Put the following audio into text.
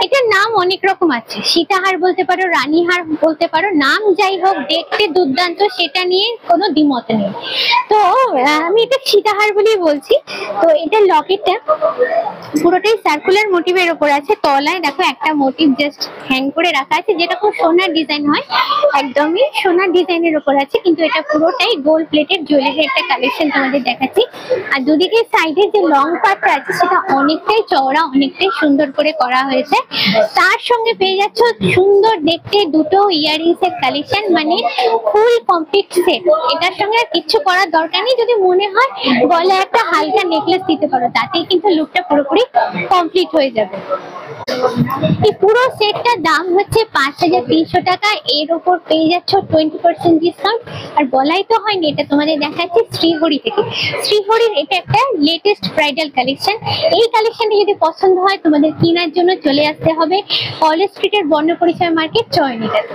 এটার নাম অনেক রকম আছে, সীতাহার বলতে পারো, রানীহার বলতে পারো, নাম যাই হোক দেখতে দুর্দান্ত, সেটা নিয়ে কোনো দ্বিমত নেই। তো আমি এটা সীতাহার বলেই বলছি। তো এটা লকেটটা পুরোটাই সার্কুলার মোটিভের উপর আছে, তলায় দেখো একটা মোটিভ জাস্ট হ্যাং করে রাখা আছে, যেটা খুব সোনার ডিজাইন হয়, একদমই সোনার ডিজাইনের উপর আছে, কিন্তু এটা পুরোটাই গোল্ড প্লেটেড জুয়েলারি একটা কালেকশন তোমাদের দেখাচ্ছি। আর দুদিকে সাইডে যে লং পার্টটা আছে সেটা অনেকটাই চওড়া, অনেকটাই সুন্দর করে করা হয়েছে। তার সঙ্গে পেয়ে যাচ্ছ সুন্দর দেখতে দুটো ইয়াররিংস এর কালেকশন, মানে ফুল কমপ্লিট সেট। এটার সঙ্গে আর কিছু করার দরকার নেই, যদি মনে হয় গলায় একটা হালকা নেকলেস দিতে পারো, তাতেই কিন্তু লুকটা পুরোপুরি কমপ্লিট হয়ে যাবে। এই পুরো সেটটার দাম হচ্ছে 5300 টাকা। এর উপর পেয়ে যাচ্ছ 20% ডিসকাউন্ট। আর বলাই তো হয়নি, এটা তোমাদের দেখাচ্ছি শ্রীহরি থেকে। শ্রীহরির এটা একটা লেটেস্ট ব্রাইডাল কালেকশন। এই কালেকশনটা যদি পছন্দ হয় তোমাদের কেনার জন্য চলে আসতে হবে কলেজ স্ট্রিটের বর্ণ পরিচয় মার্কেট চয়নিটাতে।